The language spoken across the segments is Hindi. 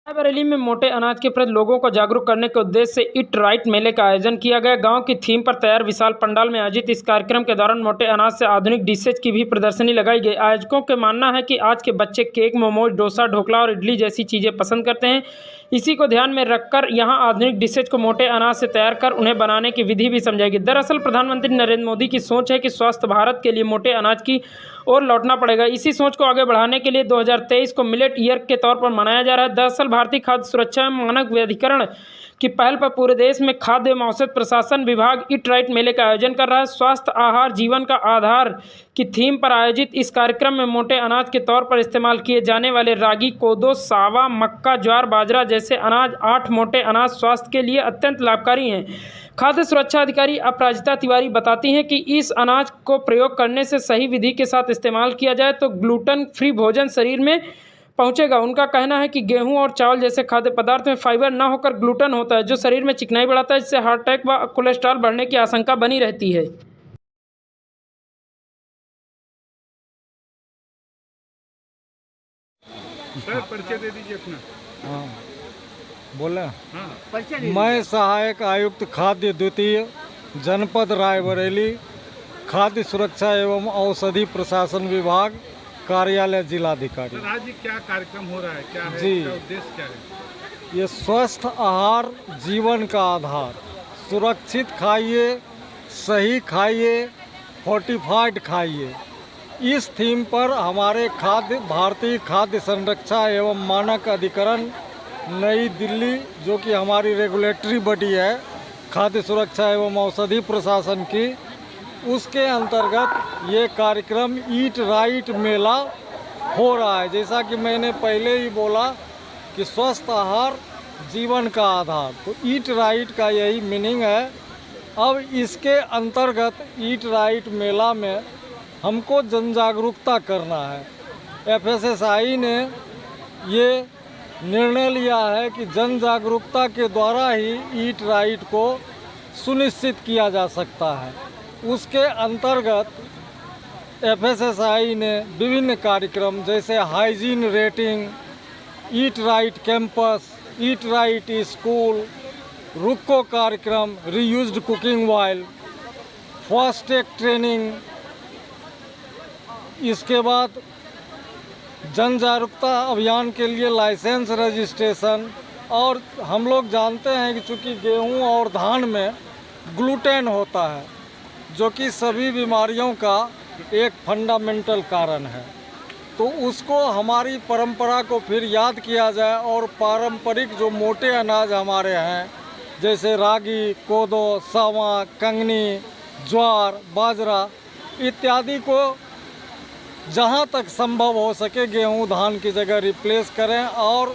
बरेली में मोटे अनाज के प्रति लोगों को जागरूक करने के उद्देश्य से ईट राइट मेले का आयोजन किया गया। गांव की थीम पर तैयार विशाल पंडाल में आयोजित इस कार्यक्रम के दौरान मोटे अनाज से आधुनिक डिशेज की भी प्रदर्शनी लगाई गई। आयोजकों का मानना है कि आज के बच्चे केक, मोमोज, डोसा, ढोकला और इडली जैसी चीज़ें पसंद करते हैं। इसी को ध्यान में रखकर यहां आधुनिक डिशेज को मोटे अनाज से तैयार कर उन्हें बनाने की विधि भी समझाएगी। दरअसल प्रधानमंत्री नरेंद्र मोदी की सोच है कि स्वस्थ भारत के लिए मोटे अनाज की ओर लौटना पड़ेगा। इसी सोच को आगे बढ़ाने के लिए 2023 को मिलेट ईयर के तौर पर मनाया जा रहा है। दरअसल भारतीय खाद्य सुरक्षा एवं मानक प्राधिकरण की पहल पर पूरे देश में खाद्य एवं औषध प्रशासन विभाग ईट राइट मेले का आयोजन कर रहा है। स्वास्थ्य आहार जीवन का आधार की थीम पर आयोजित इस कार्यक्रम में मोटे अनाज के तौर पर इस्तेमाल किए जाने वाले रागी, कोदो, सावा, मक्का, ज्वार, बाजरा जैसे अनाज 8 मोटे अनाज स्वास्थ्य के लिए अत्यंत लाभकारी हैं। खाद्य सुरक्षा अधिकारी अपराजिता तिवारी बताती हैं कि इस अनाज को प्रयोग करने से सही विधि के साथ इस्तेमाल किया जाए तो ग्लूटेन फ्री भोजन शरीर में पहुंचेगा। उनका कहना है कि गेहूं और चावल जैसे खाद्य पदार्थ में फाइबर न होकर ग्लूटेन होता है, जो शरीर में चिकनाई बढ़ाता है, जिससे हार्ट अटैक व कोलेस्ट्रॉल बढ़ने की आशंका बनी रहती है। सर परिचय दे दीजिए अपना। हाँ बोला। मैं सहायक आयुक्त खाद्य द्वितीय जनपद रायबरेली, खाद्य सुरक्षा एवं औषधि प्रशासन विभाग, कार्यालय जिलाधिकारी। सर आज क्या कार्यक्रम हो रहा है, क्या है जी, इसका उद्देश्य क्या है? ये स्वस्थ आहार जीवन का आधार, सुरक्षित खाइए, सही खाइए, फोर्टिफाइड खाइए। इस थीम पर हमारे भारतीय खाद्य संरक्षा एवं मानक अधिकरण नई दिल्ली, जो कि हमारी रेगुलेटरी बॉडी है खाद्य सुरक्षा एवं औषधि प्रशासन की, उसके अंतर्गत ये कार्यक्रम ईट राइट मेला हो रहा है। जैसा कि मैंने पहले ही बोला कि स्वस्थ आहार जीवन का आधार, तो ईट राइट का यही मीनिंग है। अब इसके अंतर्गत ईट राइट मेला में हमको जन जागरूकता करना है। एफएसएसआई ने ये निर्णय लिया है कि जन जागरूकता के द्वारा ही ईट राइट को सुनिश्चित किया जा सकता है। उसके अंतर्गत एफएसएसआई ने विभिन्न कार्यक्रम जैसे hygiene rating, eat right campus, eat right school, RUCO कार्यक्रम, reused cooking oil, first aid training, इसके बाद जन जागरूकता अभियान के लिए लाइसेंस रजिस्ट्रेशन। और हम लोग जानते हैं कि चूँकि गेहूं और धान में ग्लूटेन होता है, जो कि सभी बीमारियों का एक फंडामेंटल कारण है, तो उसको हमारी परंपरा को फिर याद किया जाए और पारंपरिक जो मोटे अनाज हमारे हैं जैसे रागी, कोदो, सावा, कंगनी, ज्वार, बाजरा इत्यादि को जहाँ तक संभव हो सके गेहूं धान की जगह रिप्लेस करें। और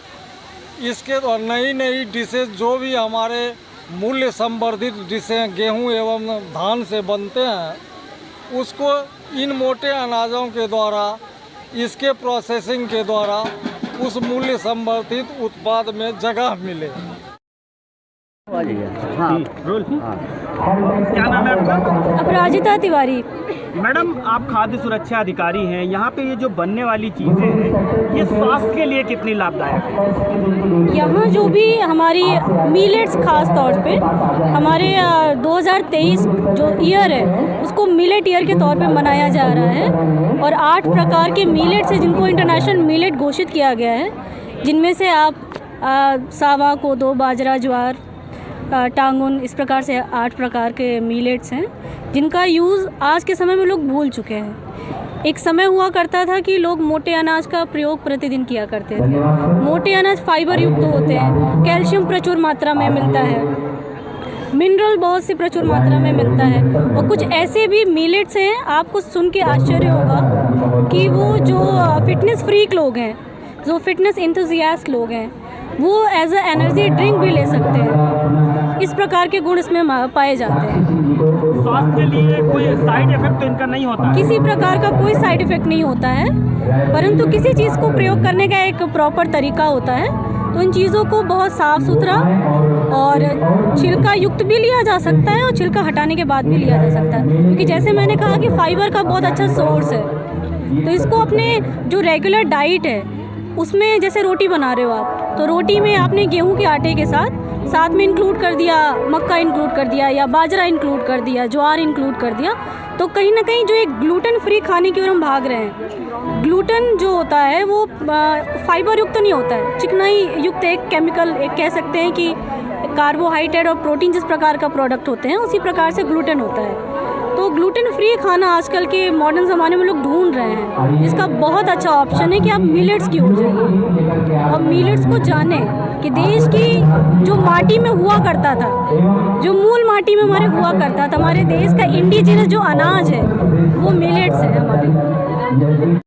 इसके नई नई डिशेज जो भी हमारे मूल्य संवर्धित डिशें गेहूं एवं धान से बनते हैं, उसको इन मोटे अनाजों के द्वारा, इसके प्रोसेसिंग के द्वारा उस मूल्य संवर्धित उत्पाद में जगह मिले। क्या नाम है आपका? अपराजिता तिवारी। मैडम आप खाद्य सुरक्षा अधिकारी हैं, यहाँ पे ये जो बनने वाली चीज़ें हैं ये स्वास्थ्य के लिए कितनी लाभदायक है? यहाँ जो भी हमारी मिलेट्स खास तौर पे हमारे 2023 जो ईयर है उसको मिलेट ईयर के तौर पे मनाया जा रहा है और 8 प्रकार के मिलेट्स हैं जिनको इंटरनेशनल मिलेट घोषित किया गया है, जिनमें से आप सावा, कोदो, बाजरा, ज्वार, टांगुन, इस प्रकार से 8 प्रकार के मिलेट्स हैं जिनका यूज़ आज के समय में लोग भूल चुके हैं। एक समय हुआ करता था कि लोग मोटे अनाज का प्रयोग प्रतिदिन किया करते थे। मोटे अनाज फाइबर युक्त होते हैं, कैल्शियम प्रचुर मात्रा में मिलता है, मिनरल बहुत से प्रचुर मात्रा में मिलता है। और कुछ ऐसे भी मिलेट्स हैं, आपको सुन के आश्चर्य होगा कि वो जो फिटनेस फ्रीक लोग हैं, जो फिटनेस एंथुसियास्ट लोग हैं, वो एज अ एनर्जी ड्रिंक भी ले सकते हैं। इस प्रकार के गुण इसमें पाए जाते हैं। स्वास्थ्य के लिए कोई साइड इफेक्ट तो इनका नहीं होता? किसी प्रकार का कोई साइड इफेक्ट नहीं होता है, परंतु किसी चीज़ को प्रयोग करने का एक प्रॉपर तरीका होता है। तो इन चीज़ों को बहुत साफ़ सुथरा और छिलका युक्त भी लिया जा सकता है और छिलका हटाने के बाद भी लिया जा सकता है, क्योंकि जैसे मैंने कहा कि फाइबर का बहुत अच्छा सोर्स है। तो इसको अपने जो रेगुलर डाइट है उसमें, जैसे रोटी बना रहे हो आप, तो रोटी में आपने गेहूं के आटे के साथ में इंक्लूड कर दिया मक्का, इंक्लूड कर दिया या बाजरा इंक्लूड कर दिया, ज्वार इंक्लूड कर दिया, तो कहीं ना कहीं जो एक ग्लूटेन फ्री खाने की ओर हम भाग रहे हैं। ग्लूटेन जो होता है वो फाइबर युक्त नहीं होता है, चिकनाई युक्त एक केमिकल, एक कह सकते हैं कि कार्बोहाइड्रेट और प्रोटीन जिस प्रकार का प्रोडक्ट होते हैं उसी प्रकार से ग्लूटेन होता है। तो ग्लूटेन फ्री खाना आजकल के मॉडर्न ज़माने में लोग ढूंढ रहे हैं। इसका बहुत अच्छा ऑप्शन है कि आप मिलेट्स की ओर जाइए और मिलेट्स को जानें कि देश की जो माटी में हुआ करता था, जो मूल माटी में हमारे हुआ करता था, हमारे देश का इंडिजिनस जो अनाज है वो मिलेट्स है हमारे।